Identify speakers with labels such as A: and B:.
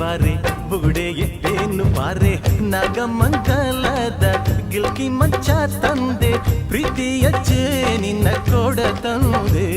A: ಬಾರೆ ಬುಗುಡೆ ಏನು ಬಾರೆ ನಾಗಮಂಗಲದ ಗಿಲ್ಕಿ ಮಂಚ ತಂದೆ ಪ್ರೀತಿಯ ನಿನ್ನ ಕೊಡ ತಂದೆ